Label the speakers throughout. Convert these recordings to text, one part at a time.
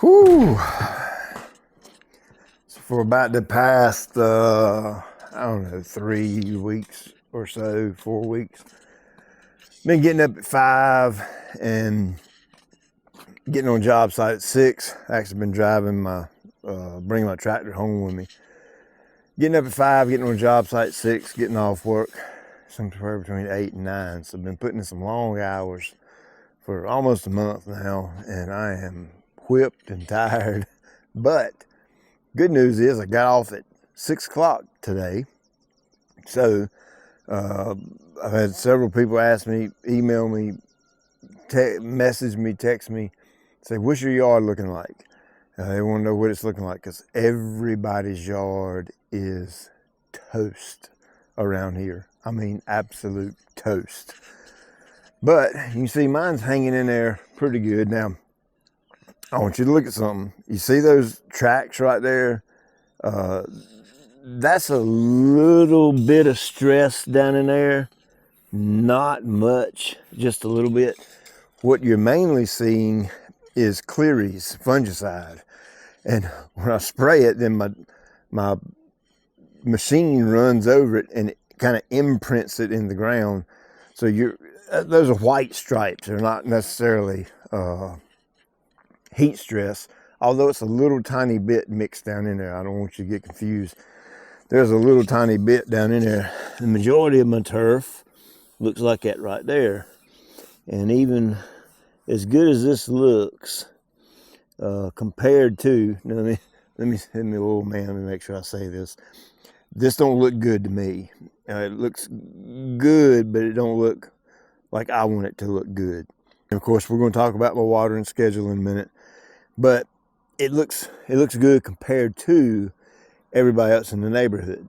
Speaker 1: Whew. So for about the past, I don't know, 3 weeks or so, 4 weeks, been getting up at 5 and getting on job site at 6. Actually been driving bringing my tractor home with me. Getting up at 5, getting on job site at 6, getting off work somewhere between 8 and 9. So I've been putting in some long hours for almost a month now, and I am whipped and tired. But good news is I got off at 6 o'clock today. So I've had several people ask me, email me, message me, text me, say, what's your yard looking like? They want to know what it's looking like, because everybody's yard is toast around here. I mean, absolute toast. But you can see mine's hanging in there pretty good. Now, I want you to look at something. You see those tracks right there? That's a little bit of stress down in there. Not much, just a little bit. What you're mainly seeing is Cleary's fungicide. And when I spray it, then my machine runs over it and it kind of imprints it in the ground. So those are white stripes. They're not necessarily heat stress, although it's a little tiny bit mixed down in there. I don't want you to get confused. There's a little tiny bit down in there. The majority of my turf looks like that right there. And even as good as this looks, compared to, let me old man, let me make sure I say this. This don't look good to me. It looks good, but it don't look like I want it to look good. And of course, we're going to talk about my watering schedule in a minute, but it looks good compared to everybody else in the neighborhood.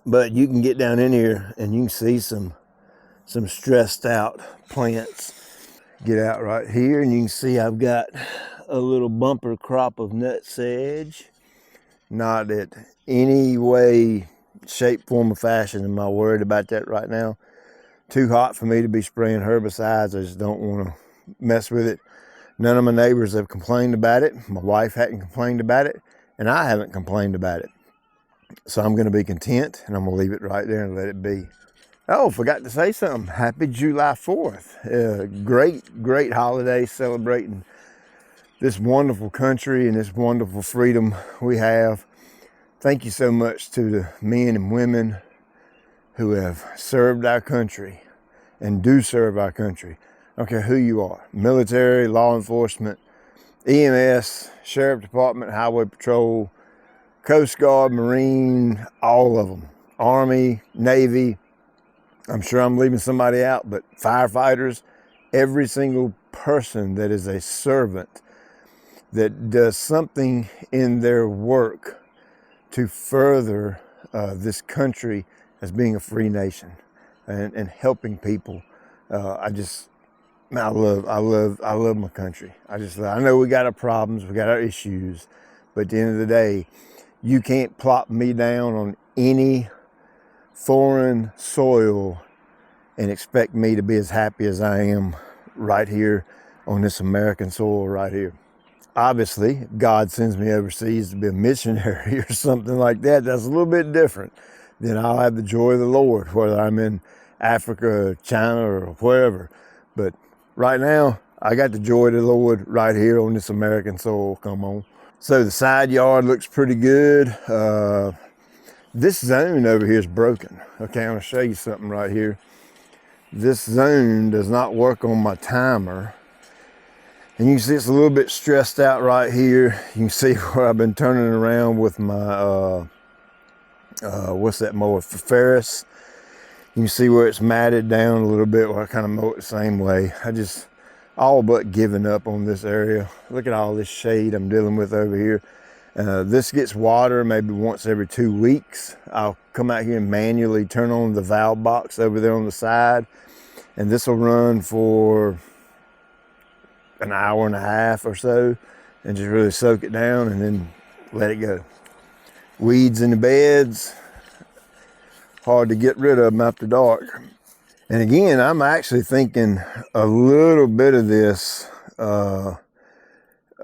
Speaker 1: But you can get down in here and you can see some stressed out plants. Get out right here and you can see I've got a little bumper crop of nutsedge. Not at any way, shape, form, or fashion am I worried about that right now. Too hot for me to be spraying herbicides. I just don't want to mess with it. None of my neighbors have complained about it. My wife hadn't complained about it, and I haven't complained about it. So I'm going to be content, and I'm going to leave it right there and let it be. Oh, forgot to say something. Happy July 4th. Great holiday celebrating this wonderful country and this wonderful freedom we have. Thank you so much to the men and women who have served our country and do serve our country. I don't care who you are, military, law enforcement, EMS, Sheriff Department, Highway Patrol, Coast Guard, Marine, all of them, Army, Navy. I'm sure I'm leaving somebody out, but firefighters, every single person that is a servant that does something in their work to further this country as being a free nation and helping people. I love my country. I know we got our problems, we got our issues, but at the end of the day, you can't plop me down on any foreign soil and expect me to be as happy as I am right here on this American soil right here. Obviously, God sends me overseas to be a missionary or something like that. That's a little bit different. Then I'll have the joy of the Lord, whether I'm in Africa or China or wherever. But right now, I got the joy of the Lord right here on this American soil. Come on. So the side yard looks pretty good. This zone over here is broken. Okay, I'm gonna show you something right here. This zone does not work on my timer. And you can see it's a little bit stressed out right here. You can see where I've been turning around with my, what's that mower? Ferris. You can see where it's matted down a little bit, where I kind of mow it the same way. I just all but given up on this area. Look at all this shade I'm dealing with over here. This gets water maybe once every 2 weeks. I'll come out here and manually turn on the valve box over there on the side. And this will run for an hour and a half or so and just really soak it down and then let it go. Weeds in the beds, hard to get rid of them after dark. And again, I'm actually thinking a little bit of this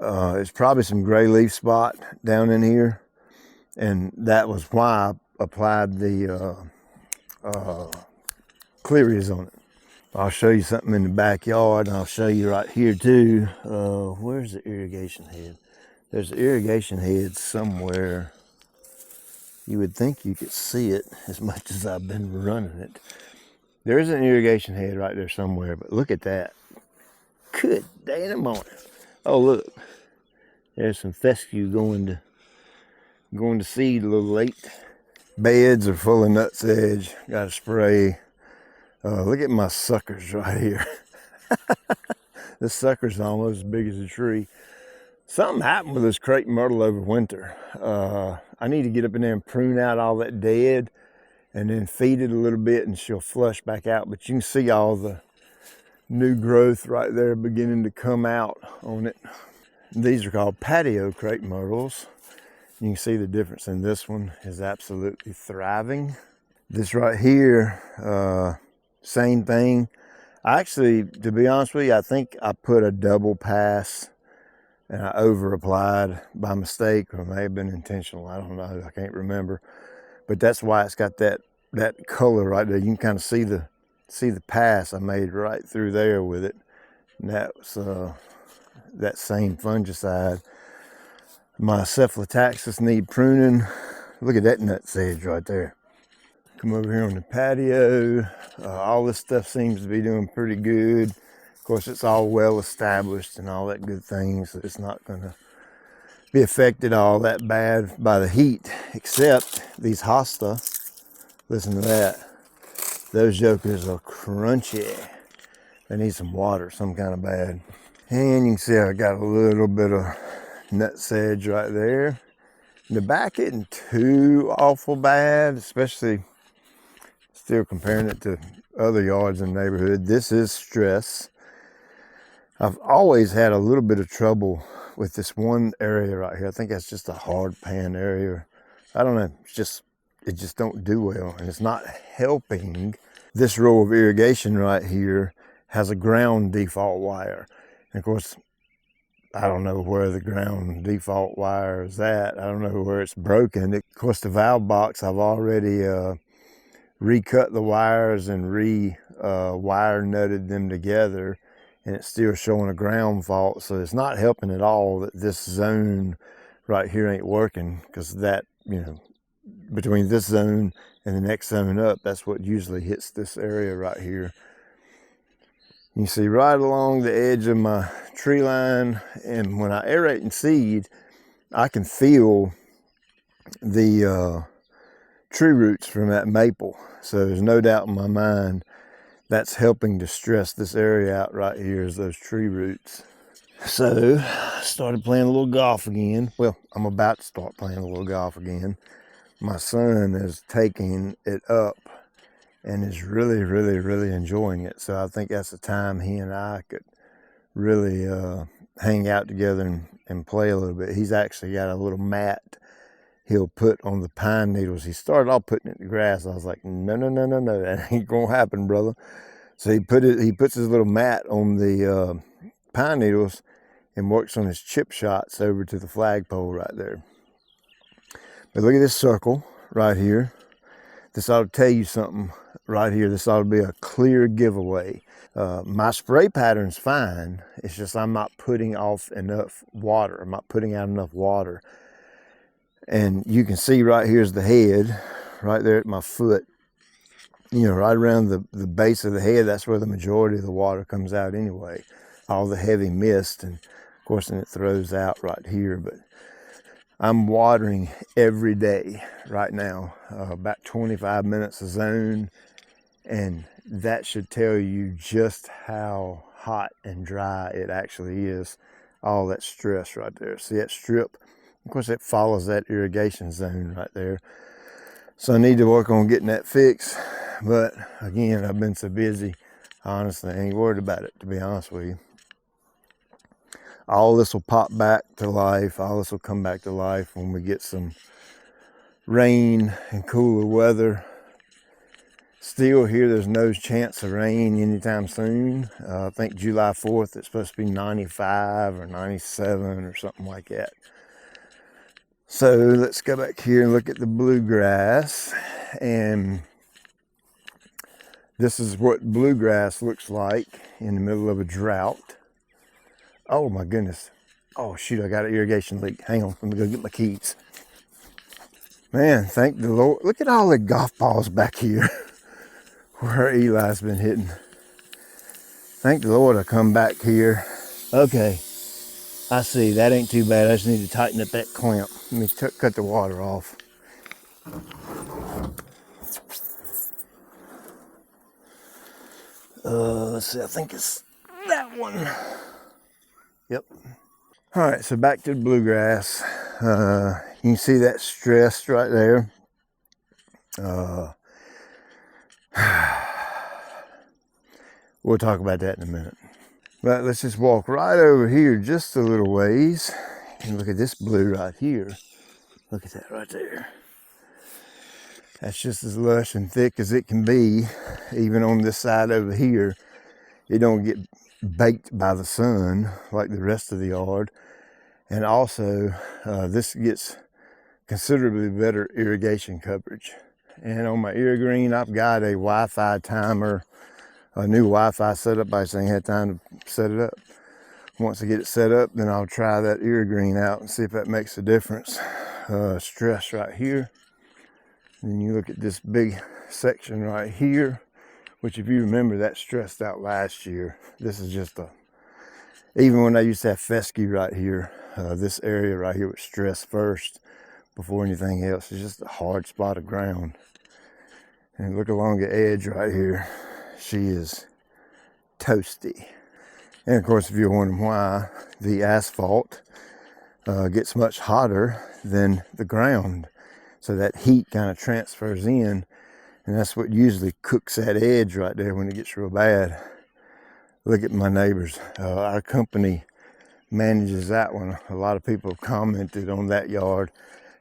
Speaker 1: It's probably some gray leaf spot down in here, and that was why I applied the clearies on it. I'll show you something in the backyard, and I'll show you right here too. Where's the irrigation head? There's an irrigation head somewhere. You would think you could see it as much as I've been running it. There is an irrigation head right there somewhere, but look at that. Good day in the morning. Oh, look. There's some fescue going to seed a little late. Beds are full of nutsedge. Got to spray. Look at my suckers right here. This sucker's almost as big as a tree. Something happened with this crepe myrtle over winter. I need to get up in there and prune out all that dead and then feed it a little bit, and she'll flush back out. But you can see all the new growth right there beginning to come out on it. These are called patio crepe myrtles. You can see the difference in this one is absolutely thriving. This right here, same thing. Actually, to be honest with you, I think I put a double pass and I over applied by mistake, or it may have been intentional. I don't know. I can't remember. But that's why it's got that color right there. You can kind of see the pass I made right through there with it. And that was that same fungicide. My cephalotaxis need pruning. Look at that nutsedge right there. Come over here on the patio. All this stuff seems to be doing pretty good. Of course, it's all well established and all that good things. So it's not going to be affected all that bad by the heat, except these hosta. Listen to that. Those jokers are crunchy. They need some water, some kind of bad. And you can see I got a little bit of nutsedge right there. The back isn't too awful bad, especially still comparing it to other yards in the neighborhood. This is stress. I've always had a little bit of trouble with this one area right here. I think that's just a hard pan area. I don't know, it just don't do well, and it's not helping. This row of irrigation right here has a ground default wire. And of course, I don't know where the ground default wire is at. I don't know where it's broken. Of course, the valve box, I've already recut the wires and wire nutted them together, and it's still showing a ground fault. So it's not helping at all that this zone right here ain't working, because that, between this zone and the next zone up, that's what usually hits this area right here. You see right along the edge of my tree line, and when I aerate and seed, I can feel the tree roots from that maple. So there's no doubt in my mind that's helping to stress this area out right here, is those tree roots. So I started playing a little golf again. Well, I'm about to start playing a little golf again. My son is taking it up and is really, really, really enjoying it. So I think that's the time he and I could really hang out together and play a little bit. He's actually got a little mat he'll put on the pine needles. He started off putting it in the grass. I was like, no, that ain't gonna happen, brother. So he puts his little mat on the pine needles and works on his chip shots over to the flagpole right there. But look at this circle right here. This ought to tell you something right here. This ought to be a clear giveaway. My spray pattern's fine. It's just I'm not putting off enough water. I'm not putting out enough water. And you can see right here's the head, right there at my foot. Right around the base of the head, that's where the majority of the water comes out anyway. All the heavy mist, and of course then it throws out right here. But I'm watering every day right now, about 25 minutes a zone, and that should tell you just how hot and dry it actually is. All that stress right there. See that strip? Of course, it follows that irrigation zone right there. So I need to work on getting that fixed. But again, I've been so busy, honestly, I ain't worried about it, to be honest with you. All this will pop back to life. All this will come back to life when we get some rain and cooler weather. Still here, there's no chance of rain anytime soon. I think July 4th, it's supposed to be 95 or 97 or something like that. So let's go back here and look at the bluegrass. And this is what bluegrass looks like in the middle of a drought. Oh my goodness. Oh shoot, I got an irrigation leak. Hang on, let me go get my keys. Man, thank the Lord. Look at all the golf balls back here where Eli's been hitting. Thank the Lord I come back here. Okay, I see, that ain't too bad. I just need to tighten up that clamp. Let me cut the water off. Let's see, I think it's that one. Yep. All right, so back to the bluegrass. You can see that stress right there. We'll talk about that in a minute. But let's just walk right over here just a little ways and look at this blue right here. Look at that right there. That's just as lush and thick as it can be. Even on this side over here, it don't get baked by the sun like the rest of the yard. And also, this gets considerably better irrigation coverage. And on my irrigreen, I've got a Wi-Fi timer, a new Wi-Fi setup. I just ain't had time to set it up. Once I get it set up, then I'll try that irrigreen out and see if that makes a difference. Stress right here. Then you look at this big section right here, which if you remember, that stressed out last year. This is just even when I used to have fescue right here, this area right here was stressed first before anything else. It's just a hard spot of ground. And look along the edge right here. She is toasty. And of course, if you're wondering why, the asphalt gets much hotter than the ground. So that heat kind of transfers in, and that's what usually cooks that edge right there when it gets real bad. Look at my neighbors. Our company manages that one. A lot of people have commented on that yard,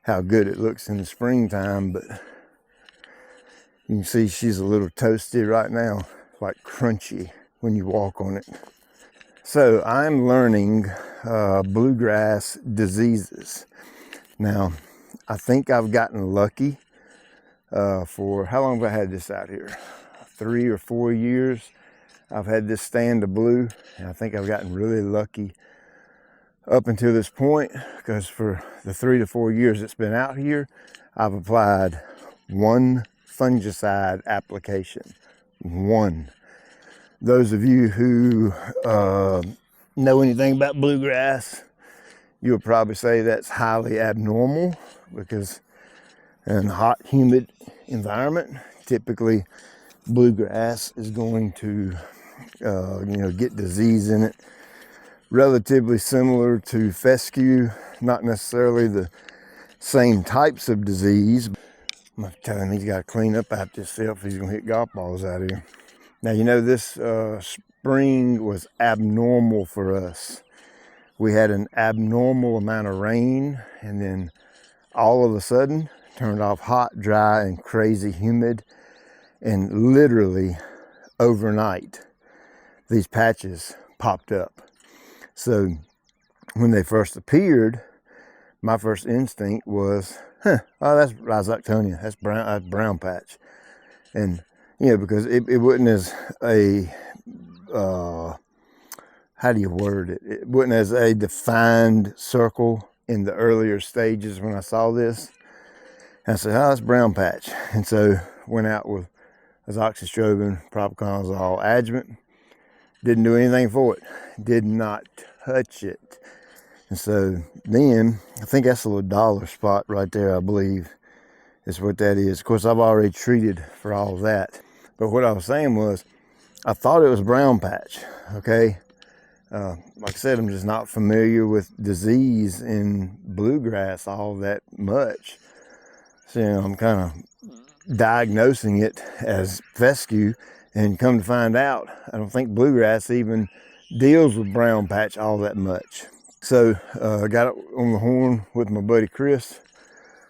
Speaker 1: how good it looks in the springtime, but you can see she's a little toasty right now, like crunchy when you walk on it. So I'm learning bluegrass diseases. Now, I think I've gotten lucky for, how long have I had this out here? 3 or 4 years. I've had this stand of blue, and I think I've gotten really lucky up until this point, because for the 3 to 4 years it's been out here, I've applied one fungicide application. One. Those of you who know anything about bluegrass, you'll probably say that's highly abnormal, because in a hot, humid environment, typically bluegrass is going to, get disease in it. Relatively similar to fescue, not necessarily the same types of disease. I'm telling him he's got to clean up after himself. He's going to hit golf balls out here. Now, this spring was abnormal for us. We had an abnormal amount of rain, and then all of a sudden turned off hot, dry, and crazy humid. And literally overnight, these patches popped up. So when they first appeared, my first instinct was, oh, that's Rhizoctonia. That's brown patch. And, because it wasn't as how do you word it? It wasn't as a defined circle in the earlier stages when I saw this. And I said, oh, that's brown patch. And so went out with azoxystrobin, propiconazole adjuvant. Didn't do anything for it. Did not touch it. And so then, I think that's a little dollar spot right there, I believe, is what that is. Of course, I've already treated for all of that. But what I was saying was, I thought it was brown patch, okay? Like I said, I'm just not familiar with disease in bluegrass all that much. So, I'm kind of diagnosing it as fescue, and come to find out, I don't think bluegrass even deals with brown patch all that much. So I got it on the horn with my buddy Chris,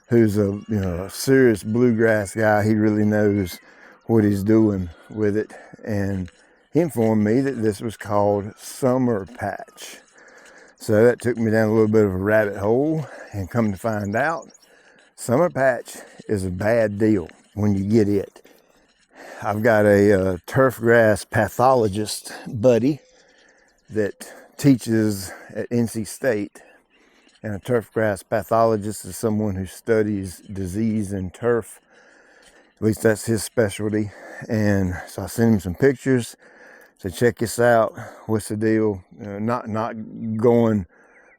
Speaker 1: who's a serious bluegrass guy. He really knows what he's doing with it. And he informed me that this was called summer patch. So that took me down a little bit of a rabbit hole, and come to find out, summer patch is a bad deal when you get it. I've got a turf grass pathologist buddy that teaches at NC State, and a turf grass pathologist is someone who studies disease in turf. At least that's his specialty. And so I sent him some pictures. So check this out. What's the deal? Not going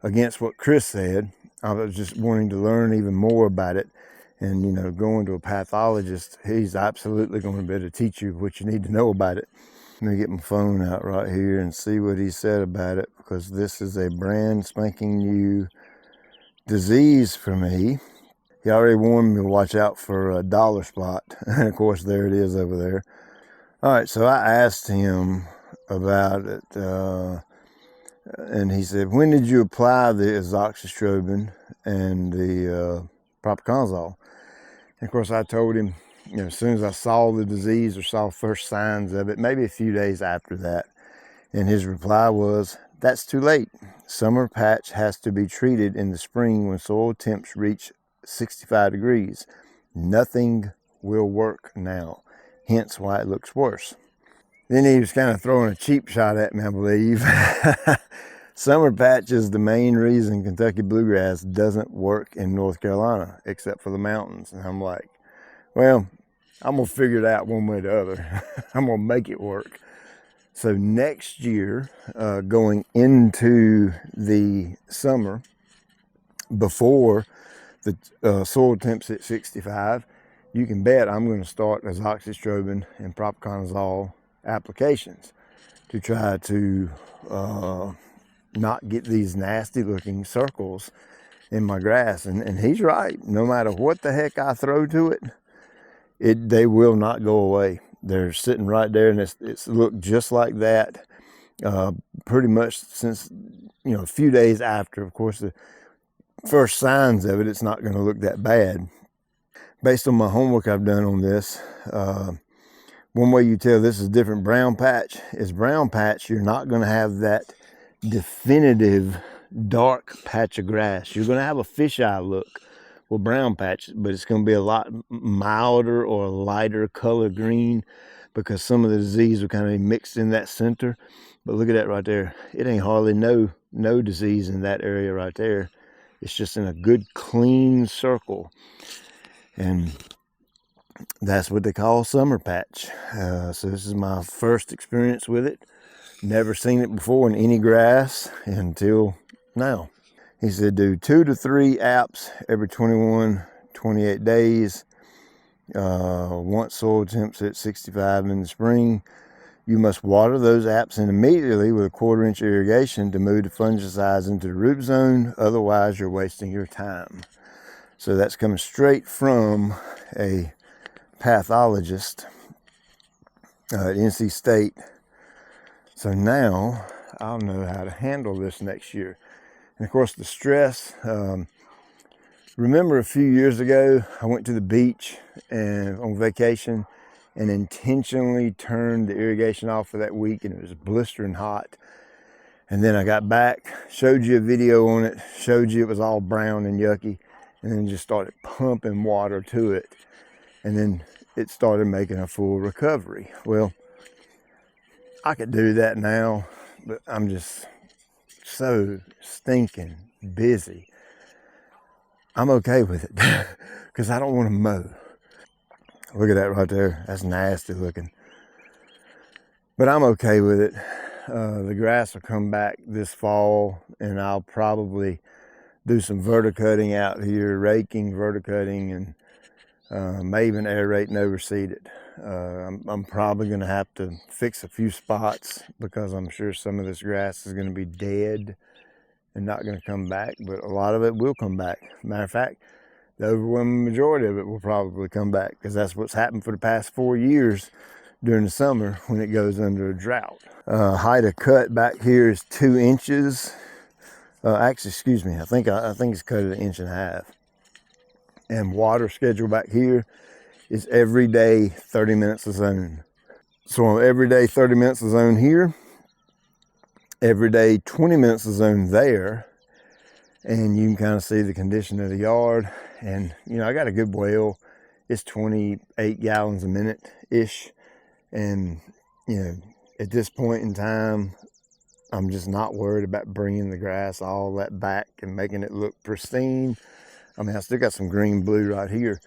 Speaker 1: against what Chris said. I was just wanting to learn even more about it. And, going to a pathologist, he's absolutely going to be able to teach you what you need to know about it. Let me get my phone out right here and see what he said about it, because this is a brand spanking new disease for me. He already warned me to watch out for a dollar spot. And of course, there it is over there. All right, so I asked him about it, and he said, when did you apply the azoxystrobin and the propiconazole? And of course, I told him, as soon as I saw the disease or saw first signs of it, maybe a few days after that. And his reply was, that's too late. Summer patch has to be treated in the spring when soil temps reach 65 degrees. Nothing will work now, hence why it looks worse. Then he was kind of throwing a cheap shot at me, I believe. Summer patch is the main reason Kentucky bluegrass doesn't work in North Carolina, except for the mountains. And I'm like, well, I'm going to figure it out one way or the other. I'm going to make it work. So next year, going into the summer, before the soil temps hit 65, you can bet I'm going to start azoxystrobin and propiconazole applications to try to not get these nasty looking circles in my grass. And he's right. No matter what the heck I throw to it, they will not go away. They're sitting right there, and it's looked just like that pretty much since, a few days after. Of course, the first signs of it, it's not going to look that bad. Based on my homework I've done on this, one way you tell this is different brown patch is brown patch. You're not going to have that definitive dark patch of grass. You're going to have a fisheye look with brown patch, but it's going to be a lot milder or lighter color green, because some of the disease will kind of be mixed in that center. But look at that right there. It ain't hardly no disease in that area right there. It's just in a good clean circle. And that's what they call summer patch. So this is my first experience with it. Never seen it before in any grass until now. He said do 2 to 3 apps every 28 days. Once soil temps at 65 in the spring, you must water those apps in immediately with a 1/4 inch irrigation to move the fungicides into the root zone. Otherwise, you're wasting your time. So that's coming straight from a pathologist at NC State. So now I'll know how to handle this next year. And of course, the stress. Remember a few years ago, I went to the beach and on vacation and intentionally turned the irrigation off for that week, and it was blistering hot. And then I got back, showed you a video on it, showed you it was all brown and yucky, and then just started pumping water to it. And then it started making a full recovery. Well, I could do that now, but I'm just so stinking busy. I'm okay with it because I don't want to mow. Look at that right there. That's nasty looking. But I'm okay with it. The grass will come back this fall, and I'll probably do some verticutting out here, raking, verticutting, and may even aerate and overseed it. I'm probably going to have to fix a few spots because I'm sure some of this grass is going to be dead and not going to come back, but a lot of it will come back. Matter of fact, the overwhelming majority of it will probably come back, because that's what's happened for the past 4 years during the summer when it goes under a drought. Height of cut back here is 2 inches. Actually, excuse me, I think it's cut at 1.5 inches. And water schedule back here is every day 30 minutes of zone. So every day 30 minutes of zone here, every day 20 minutes of zone there, and you can kind of see the condition of the yard. And you know, I got a good well. It's 28 gallons a minute ish, and you know, at this point in time, I'm just not worried about bringing the grass all that back and making it look pristine. I mean, I still got some green blue right here.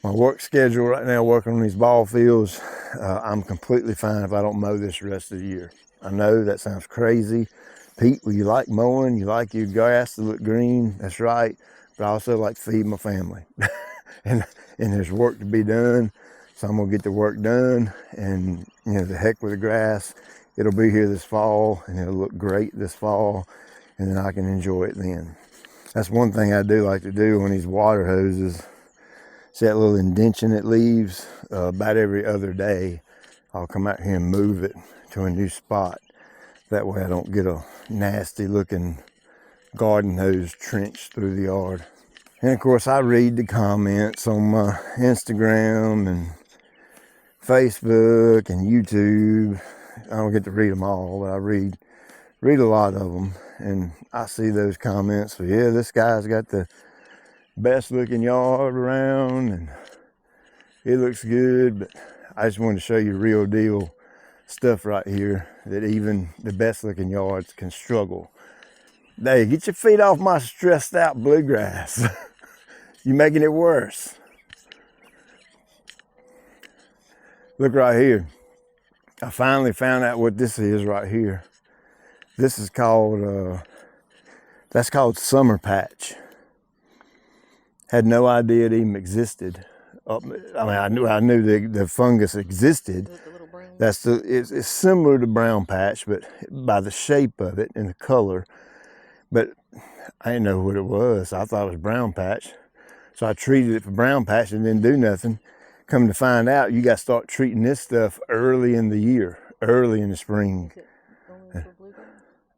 Speaker 1: My work schedule right now, working on these ball fields, I'm completely fine if I don't mow this the rest of the year. I know that sounds crazy. Pete, well, you like mowing, you like your grass to look green, that's right, but I also like to feed my family. and there's work to be done, so I'm gonna get the work done, and you know, the heck with the grass. It'll be here this fall, and it'll look great this fall, and then I can enjoy it then. That's one thing I do like to do on these water hoses. See that little indention it leaves? About every other day, I'll come out here and move it to a new spot. That way I don't get a nasty looking garden hose trench through the yard. And of course, I read the comments on my Instagram and Facebook and YouTube. I don't get to read them all, but I read a lot of them, and I see those comments. So yeah, this guy's got the best looking yard around, and it looks good. But I just wanted to show you real deal stuff right here that even the best looking yards can struggle. Hey, get your feet off my stressed out bluegrass. You're making it worse. Look right here. I finally found out what this is right here. This is called, that's called summer patch. Had no idea it even existed. I mean, I knew the fungus existed. It's similar to brown patch, but by the shape of it and the color. But I didn't know what it was. I thought it was brown patch. So I treated it for brown patch and didn't do nothing. Come to find out, you got to start treating this stuff early in the year, early in the spring. Only for bluegrass?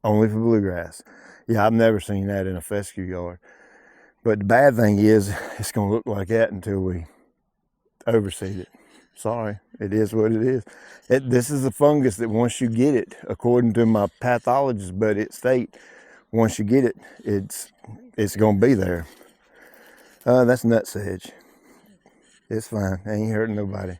Speaker 1: Only for bluegrass. Yeah, I've never seen that in a fescue yard. But the bad thing is, it's going to look like that until we overseed it. Sorry, it is what it is. This is a fungus that once you get it, according to my pathologist buddy at State, once you get it, it's going to be there. That's nutsedge. It's fine. I ain't hurting nobody.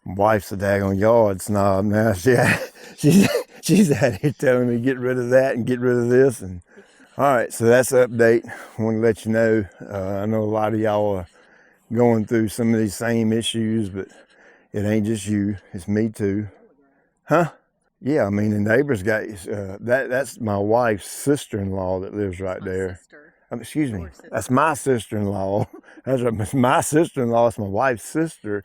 Speaker 1: My wife's a daggone yard snob now. She's out here telling me get rid of that and get rid of this. And all right, so that's the update. I want to let you know. I know a lot of y'all are going through some of these same issues, but it ain't just you. It's me too. Huh? Yeah, I mean, the neighbor's got, that's my wife's sister-in-law that lives right there. Excuse me, that's my sister-in-law. That's right, it's my sister-in-law. It's my wife's sister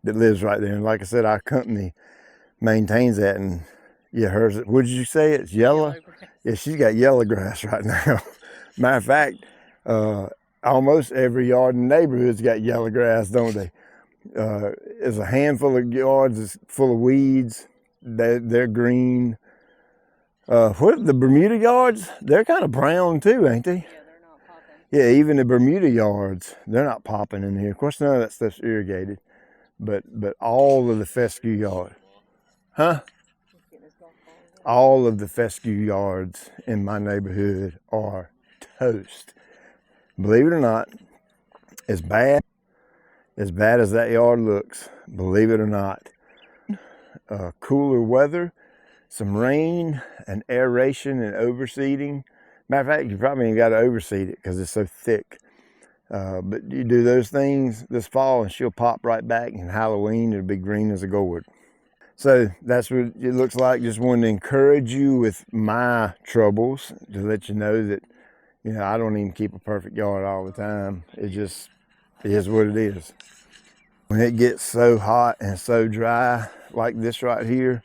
Speaker 1: that lives right there. And like I said, our company maintains that. And yeah, hers, what did you say? It's yellow? Yeah, she's got yellow grass right now. Matter of fact, almost every yard in the neighborhood's got yellow grass, don't they? There's a handful of yards that's full of weeds. They're green. What the Bermuda yards? They're kind of brown too, ain't they? Yeah, they're not popping. Yeah, even the Bermuda yards, they're not popping in here. Of course, none of that stuff's irrigated, but all of the fescue yards, huh? All of the fescue yards in my neighborhood are toast. Believe it or not, as bad as that yard looks, believe it or not, cooler weather, some rain, and aeration and overseeding. Matter of fact, you probably ain't got to overseed it because it's so thick. But you do those things this fall and she'll pop right back, and Halloween it'll be green as a gourd. So that's what it looks like. Just wanted to encourage you with my troubles, to let you know that, you know, I don't even keep a perfect yard all the time. It just is what it is. When it gets so hot and so dry like this right here,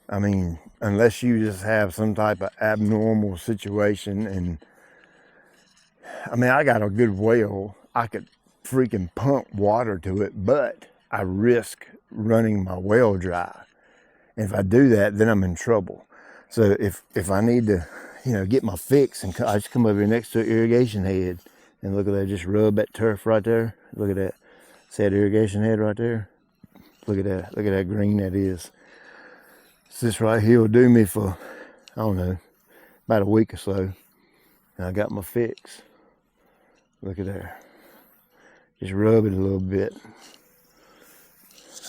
Speaker 1: I mean, unless you just have some type of abnormal situation, and I mean, I got a good well, I could freaking pump water to it, but I risk running my well dry. And if I do that, then I'm in trouble. So if I need to, you know, get my fix, and I just come over here next to an irrigation head, and look at that, just rub that turf right there. Look at that. See that irrigation head right there? Look at that. Look at that green that is. So this right here will do me for, I don't know, about a week or so. And I got my fix. Look at there. Just rub it a little bit.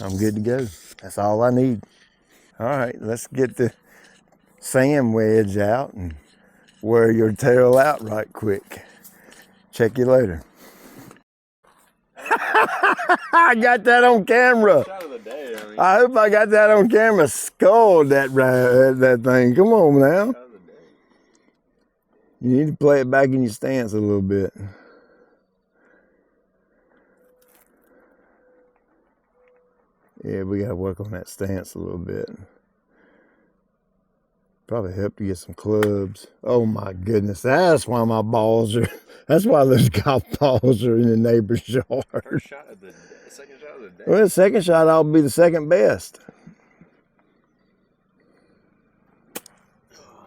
Speaker 1: I'm good to go. That's all I need. All right, let's get the sand wedge out and wear your tail out right quick. Check you later. I got that on camera.
Speaker 2: Shot of the day, I mean.
Speaker 1: I hope I got that on camera. Sculled that thing. Come on now.
Speaker 2: Shot of the day.
Speaker 1: You need to play it back in your stance a little bit. Yeah, we got to work on that stance a little bit. Probably help to get some clubs. Oh my goodness, that's why my balls are, that's why those golf balls are in the neighbor's yard.
Speaker 2: First shot of the day, second shot of the day.
Speaker 1: Well, the second shot I'll be the second best.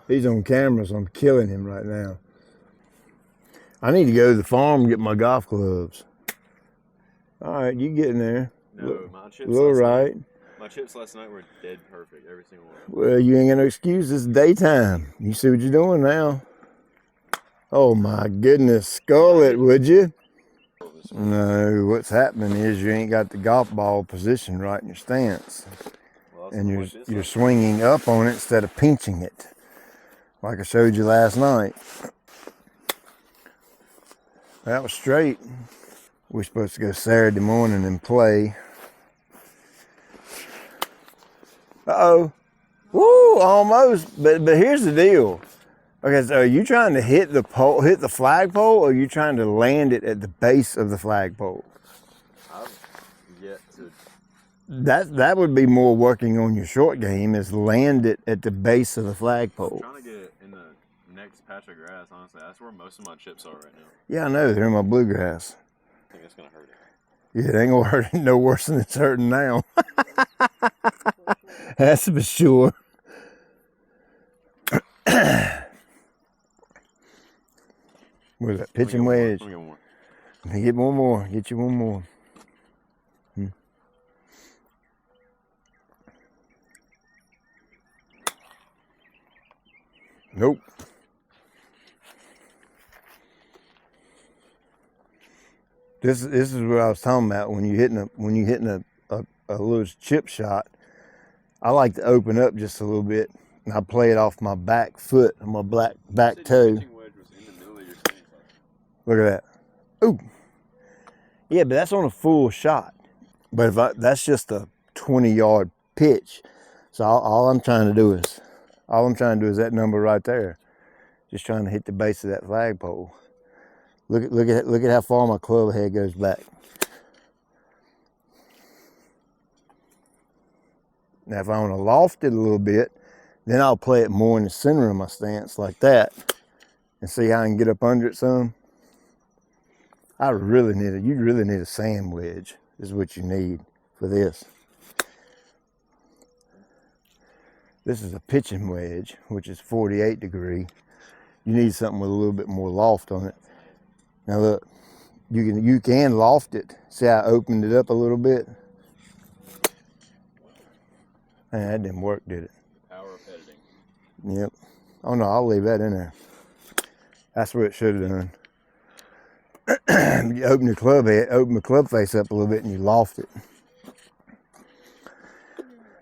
Speaker 1: He's on camera, so I'm killing him right now. I need to go to the farm and get my golf clubs. All right, you get in there.
Speaker 2: No, my chips.
Speaker 1: A little right.
Speaker 2: My chips last night were dead perfect, every single one.
Speaker 1: Well, you ain't got no excuse. It's daytime. You see what you're doing now. Oh my goodness, skull it, would you? No, what's happening is you ain't got the golf ball positioned right in your stance.
Speaker 2: Well,
Speaker 1: And you're swinging up on it instead of pinching it. Like I showed you last night. That was straight. We're supposed to go Saturday morning and play. Uh-oh. Woo, almost. But here's the deal. Okay, so are you trying to hit the pole, hit the flagpole, or are you trying to land it at the base of the flagpole?
Speaker 2: I've yet to.
Speaker 1: That would be more working on your short game, is land it at the base of the flagpole.
Speaker 2: I'm trying to get it in the next patch of grass, honestly. That's where most of my chips are right now.
Speaker 1: Yeah, I know. They're in my bluegrass.
Speaker 2: I think it's going to hurt it.
Speaker 1: Yeah, it ain't gonna hurt it no worse than it's hurting now. That's for sure. What is that, pitching wedge?
Speaker 2: Let me get one more.
Speaker 1: Let me get one more. Get you one more. Nope. This is what I was talking about when you hitting a little chip shot. I like to open up just a little bit, and I play it off my back foot, on my back toe.
Speaker 2: Pitching wedge was in the middle of your stance.
Speaker 1: Look at that. Ooh. Yeah, but that's on a full shot. But that's just a 20-yard pitch. So all I'm trying to do is that number right there. Just trying to hit the base of that flagpole. Look at how far my club head goes back. Now if I want to loft it a little bit, then I'll play it more in the center of my stance like that, and see how I can get up under it some. You really need a sand wedge, is what you need for this. This is a pitching wedge, which is 48 degree. You need something with a little bit more loft on it. Now look, you can loft it. See how I opened it up a little bit? Man, that didn't work, did it?
Speaker 2: The power of editing.
Speaker 1: Yep. Oh no, I'll leave that in there. That's what it should have done. You open the club face up a little bit and you loft it.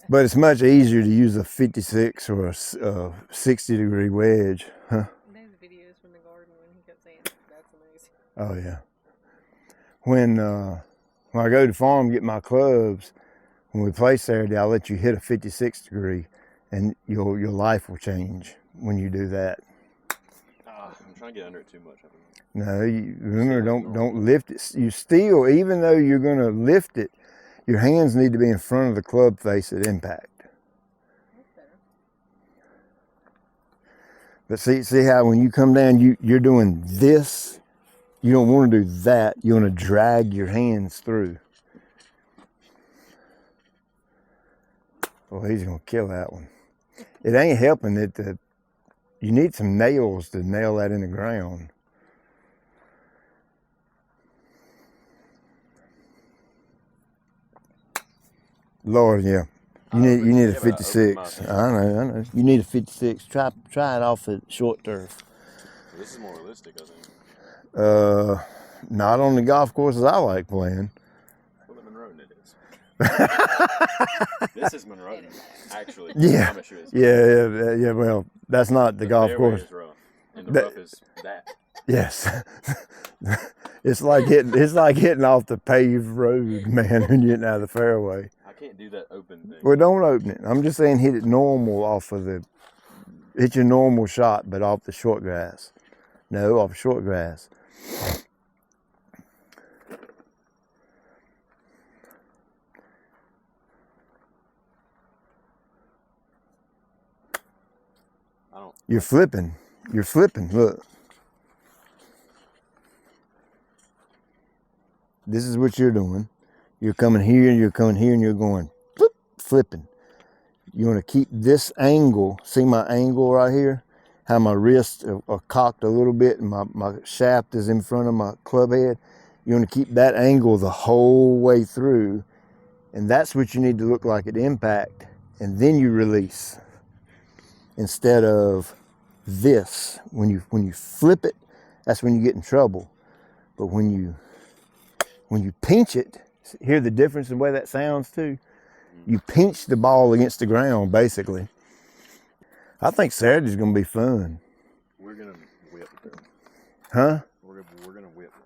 Speaker 1: But it's much easier to use a 56 or a 60 degree wedge. Huh?
Speaker 3: They have the videos from the garden when he kept saying, that's amazing.
Speaker 1: Oh yeah. When I go to the farm and get my clubs, when we play Saturday, I'll let you hit a 56 degree, and your life will change when you do that.
Speaker 2: I'm trying to get under it too much. I think.
Speaker 1: No, remember, don't lift it. You still, even though you're going to lift it, your hands need to be in front of the club face at impact. But see how when you come down, you're doing this. You don't want to do that. You want to drag your hands through. Well, he's going to kill that one. It ain't helping that you need some nails to nail that in the ground. Lord, yeah. You need a
Speaker 2: Yeah, but I opened my
Speaker 1: 56.
Speaker 2: thing.
Speaker 1: I know. You need a 56. Try it off at short turf.
Speaker 2: This is more realistic, I think.
Speaker 1: Not on the golf courses I like playing.
Speaker 2: Well, the Monroe it is. This is Monroe, actually.
Speaker 1: Yeah.
Speaker 2: I promise you it's
Speaker 1: Yeah. Well, that's not the golf
Speaker 2: fairway
Speaker 1: course.
Speaker 2: is rough, and the
Speaker 1: That-
Speaker 2: rough is that.
Speaker 1: Yes. It's like hitting off the paved road, man, when you're getting out of the fairway.
Speaker 2: I can't do that open thing.
Speaker 1: Well, don't open it. I'm just saying hit it normal hit your normal shot, but off the short grass. No, off short grass. You're flipping. Look. This is what you're doing. You're coming here, and you're going boop, flipping. You want to keep this angle. See my angle right here? How my wrists are cocked a little bit and my shaft is in front of my club head. You want to keep that angle the whole way through. And that's what you need to look like at impact. And then you release. Instead of this. When you flip it, that's when you get in trouble. But when you pinch it, hear the difference in the way that sounds too? You pinch the ball against the ground, basically. I think Saturday's going to be fun.
Speaker 2: We're going to whip them.
Speaker 1: Huh?
Speaker 2: We're going to whip them.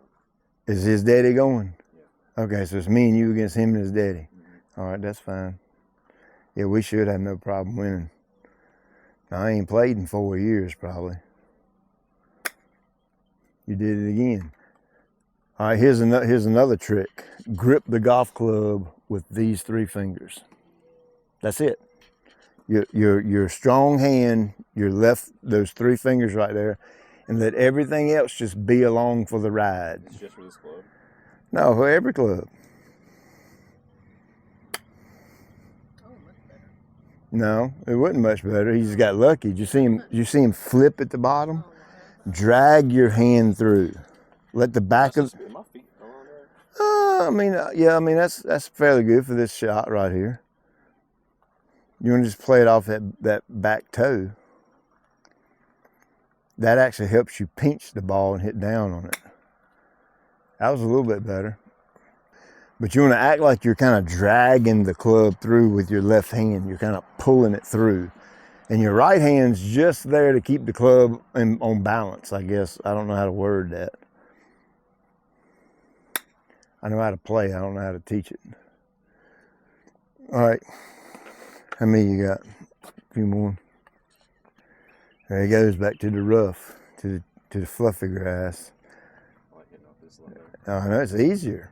Speaker 1: Is his daddy going?
Speaker 2: Yeah.
Speaker 1: Okay, so it's me and you against him and his daddy. Mm-hmm. All right, that's fine. Yeah, we should have no problem winning. Now, I ain't played in 4 years, probably. You did it again. All right, here's another trick. Grip the golf club with these 3 fingers. That's it. Your strong hand, those 3 fingers right there, and let everything else just be along for the ride.
Speaker 2: It's just for this club?
Speaker 1: No, for every club.
Speaker 3: Oh, much better.
Speaker 1: No, it wasn't much better. He just got lucky. Did you see him flip at the bottom? Drag your hand through. Let the back of.
Speaker 2: My feet on there.
Speaker 1: That's fairly good for this shot right here. You want to just play it off that back toe. That actually helps you pinch the ball and hit down on it. That was a little bit better. But you want to act like you're kind of dragging the club through with your left hand. You're kind of pulling it through. And your right hand's just there to keep the club on balance, I guess. I don't know how to word that. I know how to play. I don't know how to teach it. All right. How many you got? A few more. There he goes back to the rough, to the fluffy grass.
Speaker 2: I like hitting off this level.
Speaker 1: I know, it's easier.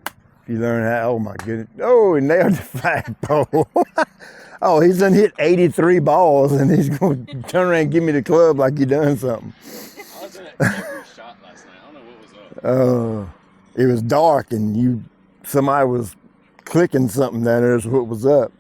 Speaker 1: If you learn how, oh my goodness. Oh, he nailed the flagpole. Oh, he's done hit 83 balls and he's going to turn around and give me the club like he done something.
Speaker 2: I was in it every shot last night. I don't know what was up.
Speaker 1: It was dark and somebody was clicking something down there is what was up.